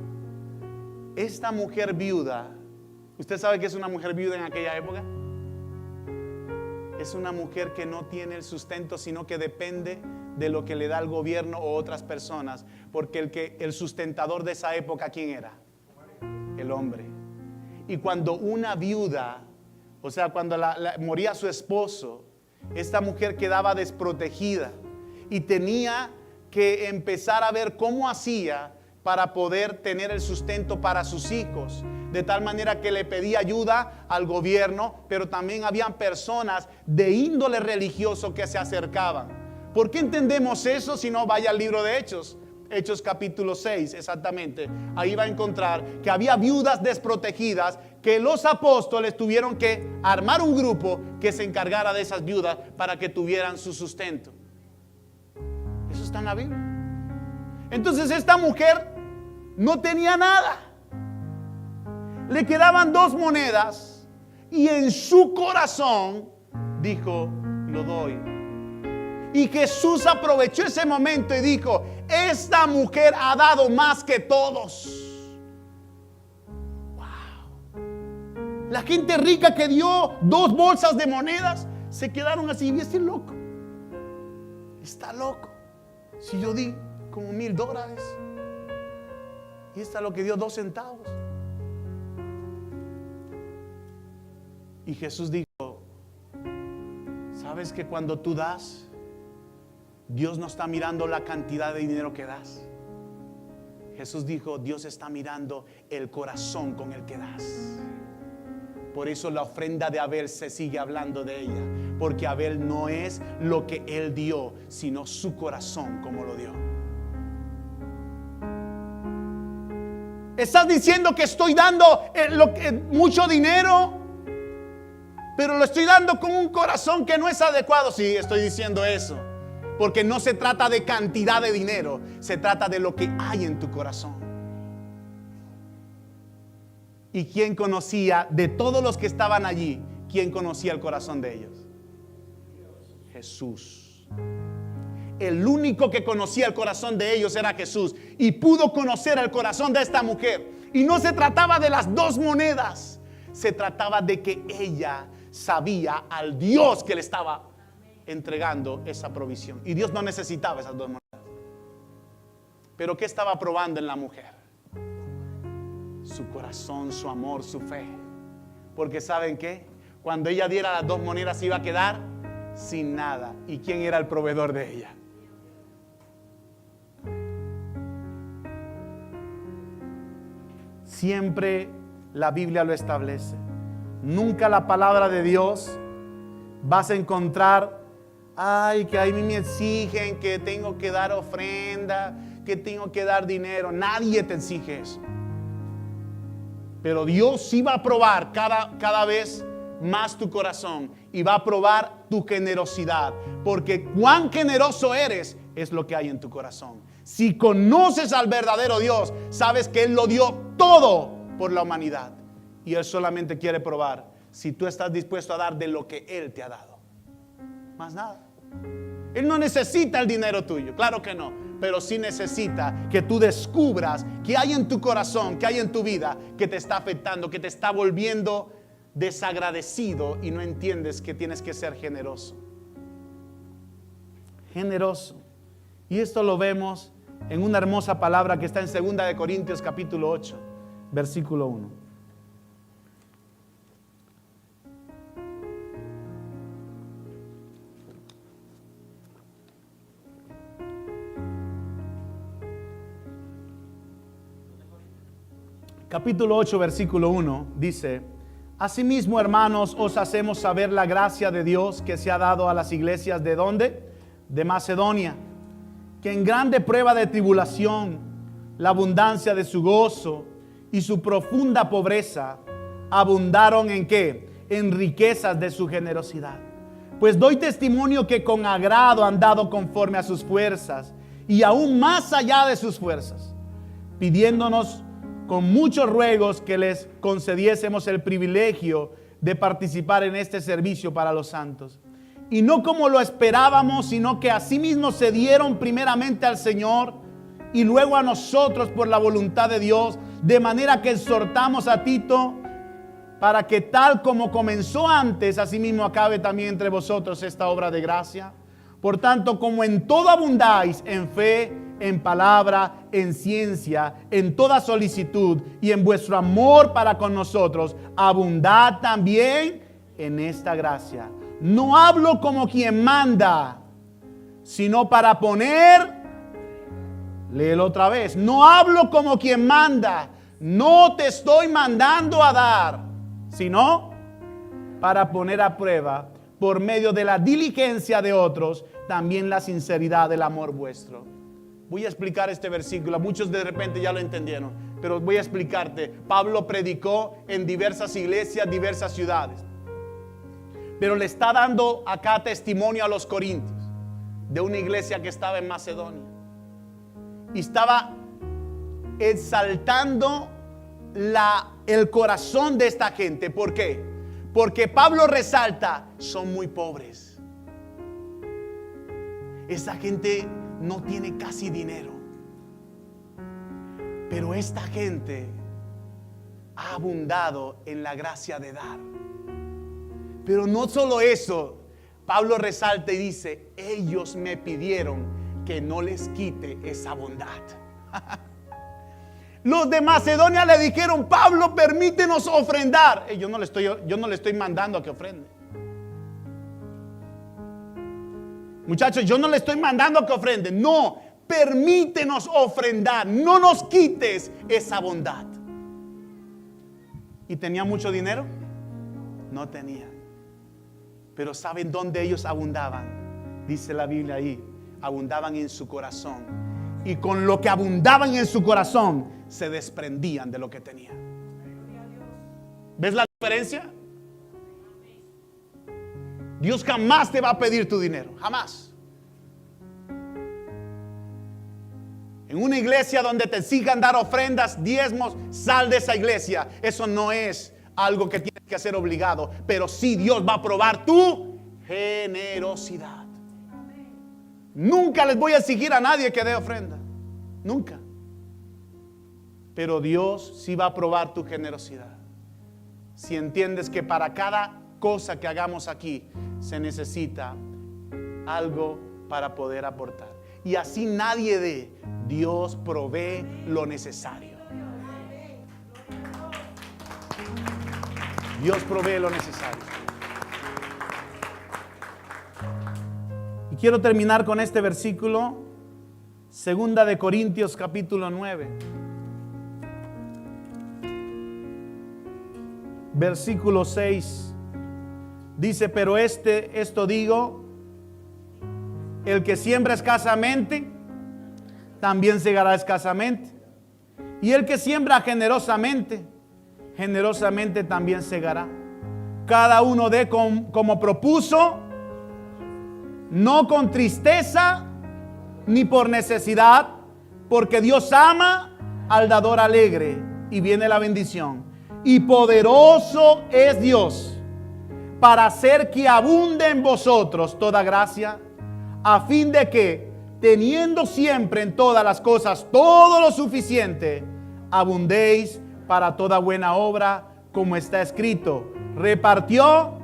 esta mujer viuda, ¿usted sabe qué es una mujer viuda en aquella época? Es una mujer que no tiene el sustento, sino que depende de lo que le da el gobierno o otras personas. Porque el sustentador de esa época, ¿quién era? El hombre. Y cuando una viuda, o sea, cuando moría su esposo, esta mujer quedaba desprotegida y tenía que empezar a ver cómo hacía para poder tener el sustento para sus hijos. De tal manera que le pedía ayuda al gobierno, pero también habían personas de índole religioso que se acercaban. ¿Por qué entendemos eso? Si no, vaya al libro de Hechos. Hechos capítulo 6, exactamente. Ahí va a encontrar que había viudas desprotegidas, que los apóstoles tuvieron que armar un grupo que se encargara de esas viudas para que tuvieran su sustento. Eso está en la Biblia. Entonces esta mujer no tenía nada. Le quedaban 2 monedas y en su corazón dijo, lo doy. Y Jesús aprovechó ese momento y dijo, esta mujer ha dado más que todos. Wow. La gente rica que dio 2 bolsas de monedas se quedaron así, y este loco está loco. Si yo di como $1,000 y esta lo que dio 2 centavos. Y Jesús dijo, ¿sabes que cuando tú das, Dios no está mirando la cantidad de dinero que das? Jesús dijo, Dios está mirando el corazón con el que das. Por eso la ofrenda de Abel se sigue hablando de ella, porque Abel no es lo que él dio, sino su corazón como lo dio. ¿Estás diciendo que estoy dando mucho dinero, pero lo estoy dando con un corazón que no es adecuado? Sí, estoy diciendo eso, porque no se trata de cantidad de dinero, se trata de lo que hay en tu corazón. ¿Y quién conocía de todos los que estaban allí? ¿Quién conocía el corazón de ellos? Jesús. El único que conocía el corazón de ellos era Jesús, y pudo conocer el corazón de esta mujer. Y no se trataba de las 2 monedas, se trataba de que ella sabía al Dios que le estaba entregando esa provisión. Y Dios no necesitaba esas 2 monedas. Pero ¿qué estaba probando en la mujer? Su corazón, su amor, su fe. Porque ¿saben qué? Cuando ella diera las 2 monedas se iba a quedar sin nada. ¿Y quién era el proveedor de ella? Siempre la Biblia lo establece. Nunca la palabra de Dios vas a encontrar, ay, que a mí me exigen que tengo que dar ofrenda, que tengo que dar dinero. Nadie te exige eso. Pero Dios sí va a probar cada vez más tu corazón y va a probar tu generosidad. Porque cuán generoso eres es lo que hay en tu corazón. Si conoces al verdadero Dios, sabes que Él lo dio todo por la humanidad. Y Él solamente quiere probar si tú estás dispuesto a dar de lo que Él te ha dado. Más nada. Él no necesita el dinero tuyo, claro que no. Pero sí necesita que tú descubras que hay en tu corazón, que hay en tu vida, que te está afectando, que te está volviendo desagradecido y no entiendes que tienes que ser generoso. Generoso. Y esto lo vemos en una hermosa palabra que está en 2 de Corintios capítulo 8, versículo 1. Capítulo 8, versículo 1 dice: asimismo, hermanos, os hacemos saber la gracia de Dios que se ha dado a las iglesias ¿de dónde? De Macedonia, que en grande prueba de tribulación, la abundancia de su gozo y su profunda pobreza abundaron ¿en qué? En riquezas de su generosidad. Pues doy testimonio que con agrado han dado conforme a sus fuerzas y aún más allá de sus fuerzas, pidiéndonos con muchos ruegos que les concediésemos el privilegio de participar en este servicio para los santos. Y no como lo esperábamos, sino que asimismo se dieron primeramente al Señor y luego a nosotros por la voluntad de Dios, de manera que exhortamos a Tito para que tal como comenzó antes, asimismo acabe también entre vosotros esta obra de gracia. Por tanto, como en todo abundáis en fe, en palabra, en ciencia, en toda solicitud y en vuestro amor para con nosotros, abundad también en esta gracia. No hablo como quien manda, sino para poner, léelo otra vez, no hablo como quien manda, no te estoy mandando a dar, sino para poner a prueba, por medio de la diligencia de otros, también la sinceridad del amor vuestro. Voy a explicar este versículo. Muchos de repente ya lo entendieron, pero voy a explicarte. Pablo predicó en diversas iglesias, diversas ciudades, pero le está dando acá testimonio a los corintios de una iglesia que estaba en Macedonia y estaba exaltando el corazón de esta gente. ¿Por qué? Porque Pablo resalta, son muy pobres. Esa gente no tiene casi dinero, pero esta gente ha abundado en la gracia de dar. Pero no solo eso, Pablo resalta y dice, ellos me pidieron que no les quite esa bondad. Los de Macedonia le dijeron, Pablo, permítenos ofrendar. Yo no le estoy mandando a que ofrende. Muchachos, yo no le estoy mandando a que ofrende. No, permítenos ofrendar. No nos quites esa bondad. ¿Y tenía mucho dinero? No tenía. Pero ¿saben dónde ellos abundaban? Dice la Biblia ahí, abundaban en su corazón. Y con lo que abundaban en su corazón, se desprendían de lo que tenían. ¿Ves la diferencia? Dios jamás te va a pedir tu dinero, jamás. En una iglesia donde te exijan dar ofrendas, diezmos, sal de esa iglesia. Eso no es algo que tienes que hacer obligado, pero sí Dios va a probar tu generosidad. Nunca les voy a exigir a nadie que dé ofrenda, nunca. Pero Dios sí va a probar tu generosidad. Si entiendes que para cada cosa que hagamos aquí, se necesita algo para poder aportar. Y así nadie dé, Dios provee lo necesario. Dios provee lo necesario. Y quiero terminar con este versículo, 2 de Corintios capítulo 9. Versículo 6. Dice, pero esto digo, el que siembra escasamente, también segará escasamente. Y el que siembra generosamente, generosamente también segará. Cada uno dé como propuso, no con tristeza ni por necesidad, porque Dios ama al dador alegre. Y viene la bendición. Y poderoso es Dios para hacer que abunde en vosotros toda gracia, a fin de que, teniendo siempre en todas las cosas todo lo suficiente, abundéis para toda buena obra, como está escrito, repartió,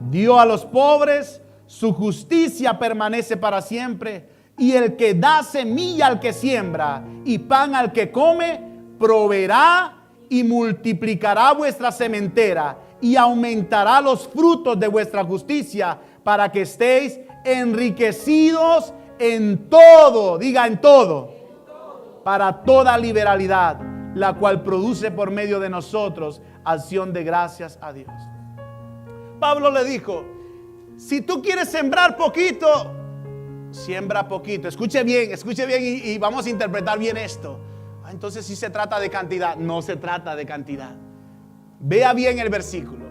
dio a los pobres, su justicia permanece para siempre, y el que da semilla al que siembra y pan al que come, proveerá y multiplicará vuestra sementera y aumentará los frutos de vuestra justicia, para que estéis enriquecidos en todo, diga en todo, para toda liberalidad, la cual produce por medio de nosotros acción de gracias a Dios. Pablo le dijo, si tú quieres sembrar poquito, siembra poquito. Escuche bien y vamos a interpretar bien esto. Entonces sí se trata de cantidad. No se trata de cantidad. Vea bien el versículo.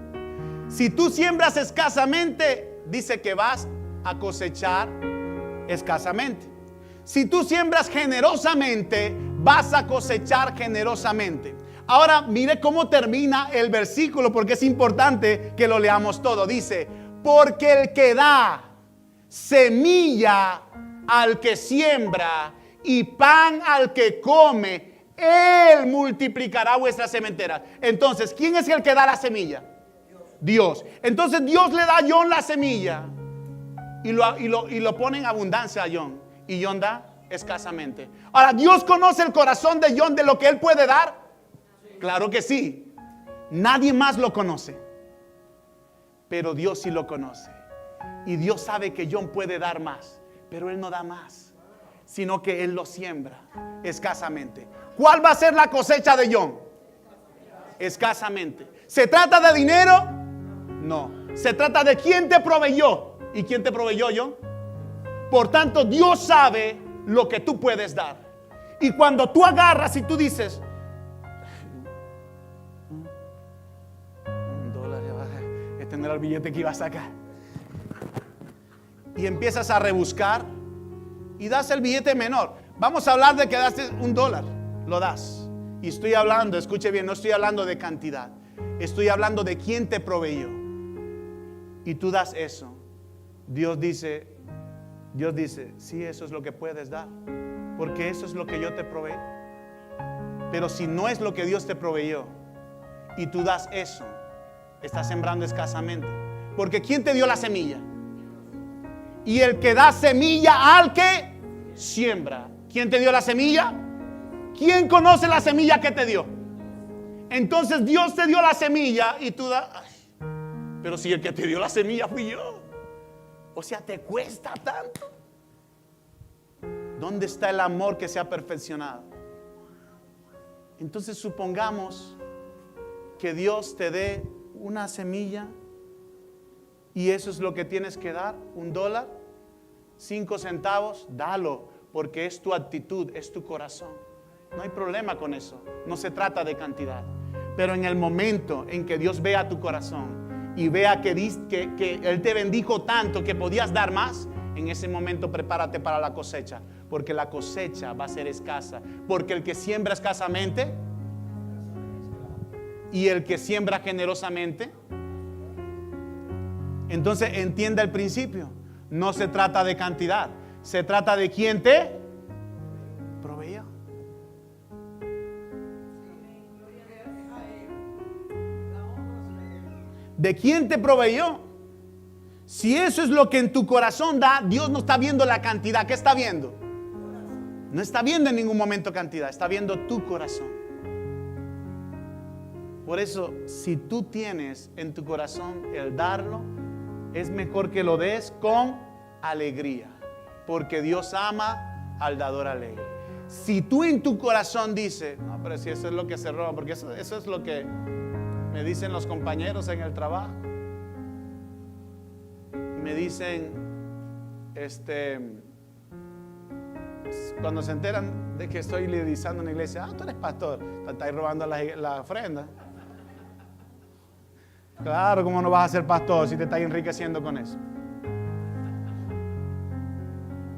Si tú siembras escasamente, dice que vas a cosechar escasamente. Si tú siembras generosamente, vas a cosechar generosamente. Ahora mire cómo termina el versículo, porque es importante que lo leamos todo. Dice, porque el que da semilla al que siembra y pan al que come, Él multiplicará vuestras sementeras. Entonces, ¿quién es el que da la semilla? Dios. Entonces Dios le da a John la semilla y lo pone en abundancia a John. Y John da escasamente. Ahora, ¿Dios conoce el corazón de John de lo que él puede dar? Claro que sí. Nadie más lo conoce, pero Dios sí lo conoce. Y Dios sabe que John puede dar más, pero él no da más, sino que él lo siembra escasamente. ¿Cuál va a ser la cosecha de John? Escasamente. ¿Se trata de dinero? No. Se trata de quién te proveyó. ¿Y quién te proveyó, John? Por tanto, Dios sabe lo que tú puedes dar. Y cuando tú agarras y tú dices, $1, este no era el billete que iba a sacar, y empiezas a rebuscar y das el billete menor. Vamos a hablar de que daste $1, lo das. Y estoy hablando, escuche bien, no estoy hablando de cantidad, estoy hablando de quién te proveyó. Y tú das eso. Dios dice, sí, eso es lo que puedes dar, porque eso es lo que yo te proveí. Pero si no es lo que Dios te proveyó y tú das eso, estás sembrando escasamente. Porque ¿quién te dio la semilla? Y el que da semilla al que siembra. ¿Quién te dio la semilla? ¿Quién conoce la semilla que te dio? Entonces Dios te dio la semilla y tú das. Pero si el que te dio la semilla fui yo. O sea, ¿te cuesta tanto? ¿Dónde está el amor que se ha perfeccionado? Entonces supongamos que Dios te dé una semilla y eso es lo que tienes que dar, $1, 5 centavos, dalo, porque es tu actitud, es tu corazón. No hay problema con eso, no se trata de cantidad. Pero en el momento en que Dios vea tu corazón y vea que Él te bendijo tanto que podías dar más, en ese momento prepárate para la cosecha, porque la cosecha va a ser escasa. Porque el que siembra escasamente y el que siembra generosamente, entonces entienda el principio. No se trata de cantidad, se trata de quién te proveyó. ¿De quién te proveyó? Si eso es lo que en tu corazón da, Dios no está viendo la cantidad. ¿Qué está viendo? No está viendo en ningún momento cantidad, está viendo tu corazón. Por eso, si tú tienes en tu corazón el darlo, es mejor que lo des con alegría, porque Dios ama al dador alegre. Si tú en tu corazón dices, no, pero si eso es lo que se roba, porque eso es lo que me dicen los compañeros en el trabajo. Me dicen, cuando se enteran de que estoy liderizando una iglesia, tú eres pastor, te estás robando la ofrenda. Claro, ¿cómo no vas a ser pastor si te estás enriqueciendo con eso?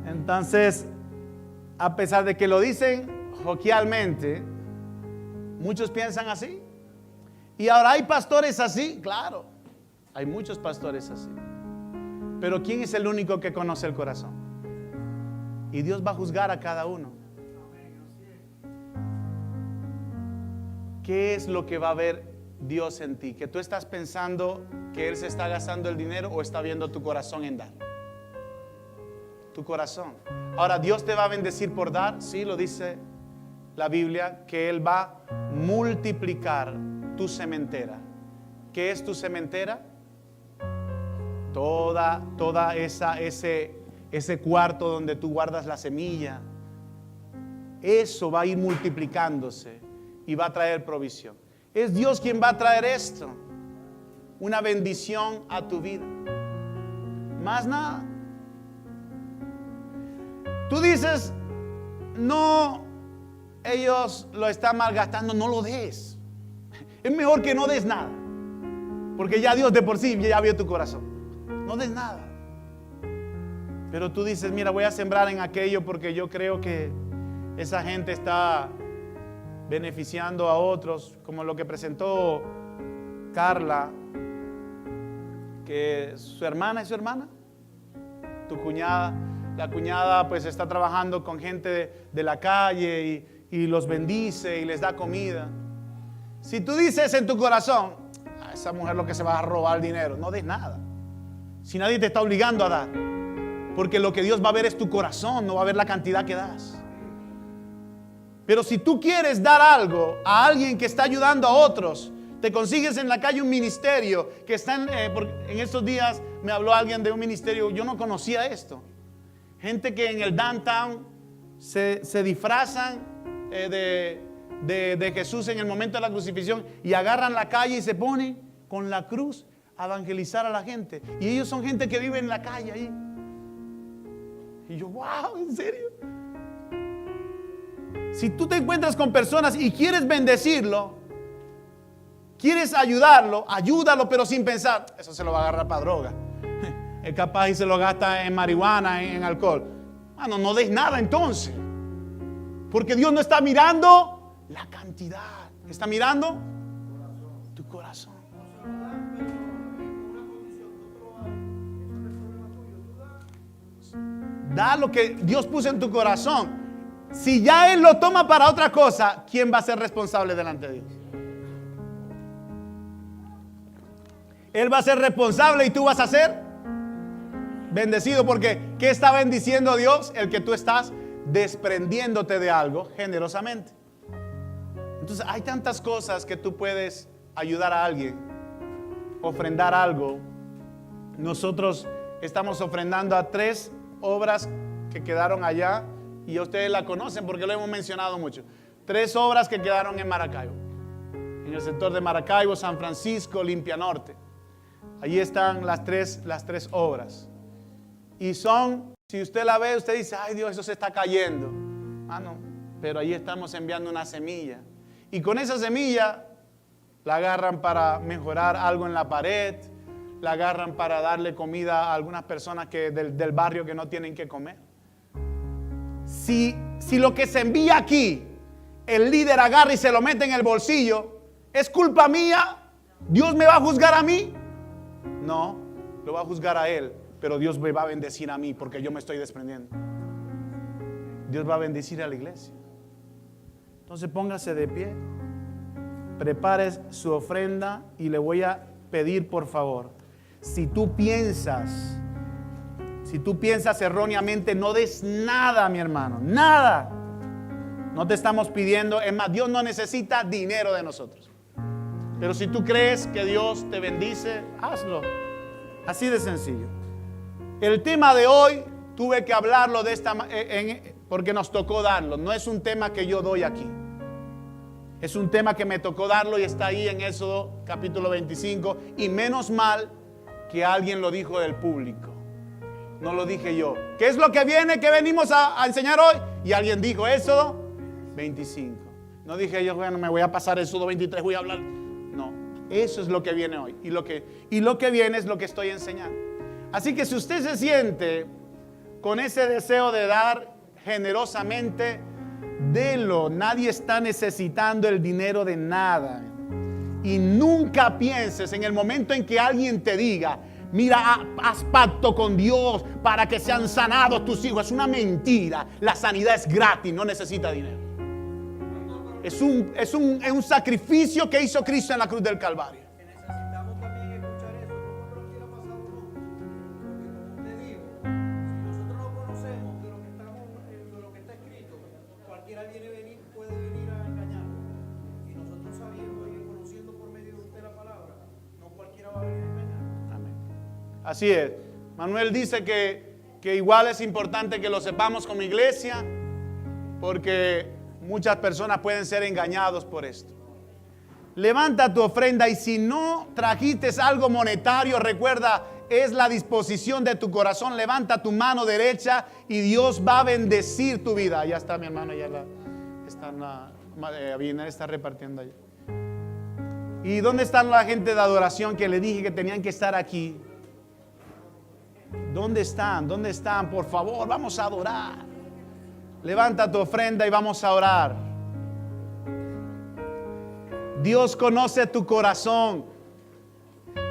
Entonces, a pesar de que lo dicen jovialmente, muchos piensan así. Y ahora hay pastores así, claro, hay muchos pastores así. Pero ¿quién es el único que conoce el corazón? Y Dios va a juzgar a cada uno. ¿Qué es lo que va a ver Dios en ti? ¿Que tú estás pensando que Él se está gastando el dinero o está viendo tu corazón en dar? Tu corazón. Ahora, ¿Dios te va a bendecir por dar? Sí, lo dice la Biblia, que Él va a multiplicar tu sementera. ¿Qué es tu sementera? Toda ese cuarto donde tú guardas la semilla. Eso va a ir multiplicándose y va a traer provisión. Es Dios quien va a traer esto, una bendición a tu vida. Más nada. Tú dices, no, ellos lo están malgastando, no lo des. Es mejor que no des nada, porque ya Dios de por sí ya vio tu corazón. No des nada. Pero tú dices, mira, voy a sembrar en aquello porque yo creo que esa gente está beneficiando a otros, como lo que presentó Carla, que su hermana es su hermana, tu cuñada. La cuñada pues está trabajando con gente de la calle y los bendice y les da comida. Si tú dices en tu corazón, a esa mujer lo que se va a robar dinero, no des nada. Si nadie te está obligando a dar, porque lo que Dios va a ver es tu corazón, no va a ver la cantidad que das. Pero si tú quieres dar algo a alguien que está ayudando a otros, te consigues en la calle un ministerio que están, en estos días me habló alguien de un ministerio, yo no conocía esto. Gente que en el downtown se disfrazan de Jesús en el momento de la crucifixión y agarran la calle y se ponen con la cruz a evangelizar a la gente. Y ellos son gente que vive en la calle ahí. Y yo, wow, ¿en serio? Si tú te encuentras con personas y quieres bendecirlo, quieres ayudarlo, ayúdalo, pero sin pensar, eso se lo va a agarrar para droga. Es capaz y se lo gasta en marihuana, en alcohol. Bueno, no des nada entonces. Porque Dios no está mirando la cantidad. Está mirando tu corazón. Da lo que Dios puso en tu corazón. Si ya Él lo toma para otra cosa, ¿quién va a ser responsable delante de Dios? Él va a ser responsable y tú vas a ser bendecido, porque ¿qué está bendiciendo Dios? El que tú estás desprendiéndote de algo generosamente. Entonces hay tantas cosas que tú puedes ayudar a alguien, ofrendar algo. Nosotros estamos ofrendando a 3 obras que quedaron allá y ustedes la conocen porque lo hemos mencionado mucho. 3 obras que quedaron en Maracaibo, en el sector de Maracaibo, San Francisco, Limpia Norte. Allí están las tres obras. Y son, si usted la ve, usted dice, ay Dios, eso se está cayendo. Ah, no, pero ahí estamos enviando una semilla. Y con esa semilla la agarran para mejorar algo en la pared, la agarran para darle comida a algunas personas del barrio que no tienen que comer. Si lo que se envía aquí, el líder agarra y se lo mete en el bolsillo, ¿es culpa mía? ¿Dios me va a juzgar a mí? No, lo va a juzgar a él. Pero Dios me va a bendecir a mí porque yo me estoy desprendiendo. Dios va a bendecir a la iglesia. Entonces póngase de pie, prepare su ofrenda y le voy a pedir por favor, si tú piensas erróneamente, no des nada, mi hermano, nada. No te estamos pidiendo, es más, Dios no necesita dinero de nosotros. Pero si tú crees que Dios te bendice, hazlo. Así de sencillo. El tema de hoy tuve que hablarlo de porque nos tocó darlo. No es un tema que yo doy aquí. Es un tema que me tocó darlo y está ahí en Éxodo capítulo 25. Y menos mal que alguien lo dijo del público. No lo dije yo. ¿Qué es lo que viene, que venimos a enseñar hoy? Y alguien dijo Éxodo 25. No dije yo, bueno, me voy a pasar Éxodo 23, voy a hablar. No, eso es lo que viene hoy. Y lo que viene es lo que estoy enseñando. Así que si usted se siente con ese deseo de dar generosamente, délo. Nadie está necesitando el dinero de nada. Y nunca pienses en el momento en que alguien te diga, mira, haz pacto con Dios para que sean sanados tus hijos. Es una mentira. La sanidad es gratis, no necesita dinero. Es un sacrificio que hizo Cristo en la cruz del Calvario. Necesitamos también escuchar eso, no creo que ha pasado o no. Porque como te digo, si nosotros no conocemos de lo que está escrito, cualquiera puede venir a engañarnos. Y nosotros sabiendo y conociendo por medio de usted la palabra, no cualquiera va a venir a engañarnos. Amén. Así es. Manuel dice que igual es importante que lo sepamos como iglesia, porque muchas personas pueden ser engañados por esto. Levanta tu ofrenda y si no trajiste algo monetario, recuerda, es la disposición de tu corazón. Levanta tu mano derecha y Dios va a bendecir tu vida. Ya está mi hermano, Abiner está repartiendo allá. ¿Y dónde están la gente de adoración que le dije que tenían que estar aquí? ¿Dónde están? ¿Dónde están? Por favor, vamos a adorar. Levanta tu ofrenda y vamos a orar. Dios conoce tu corazón.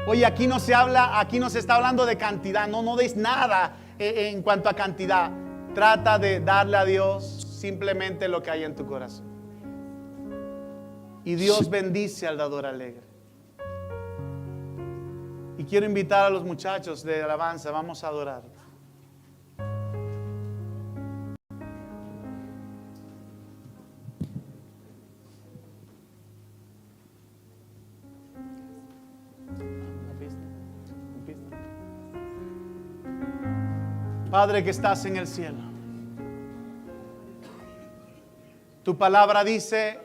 Oye, aquí no se está hablando de cantidad. No des nada en cuanto a cantidad. Trata de darle a Dios simplemente lo que hay en tu corazón. Y Dios bendice al dador alegre. Y quiero invitar a los muchachos de alabanza, vamos a adorar. Padre que estás en el cielo, tu palabra dice,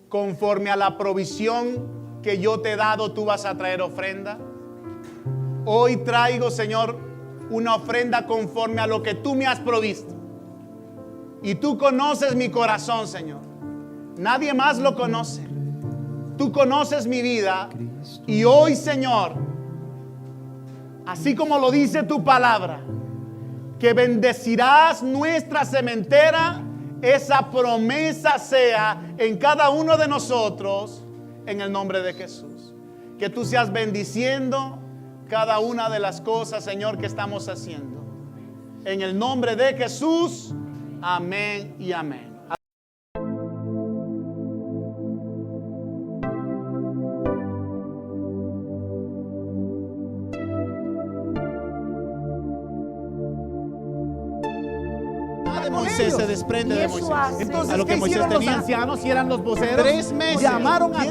conforme a la provisión que yo te he dado, tú vas a traer ofrenda. Hoy traigo, Señor, una ofrenda conforme a lo que tú me has provisto. Y tú conoces mi corazón, Señor. Nadie más lo conoce. Tú conoces mi vida. Y hoy, Señor, así como lo dice tu palabra, que bendecirás nuestra sementera, esa promesa sea en cada uno de nosotros, en el nombre de Jesús. Que tú seas bendiciendo cada una de las cosas, Señor, que estamos haciendo. En el nombre de Jesús, amén y amén. Moisés se desprende de Moisés. Entonces, a lo que ¿qué Moisés hicieron los tenía, ancianos? Si eran los voceros, 3 meses. llamaron a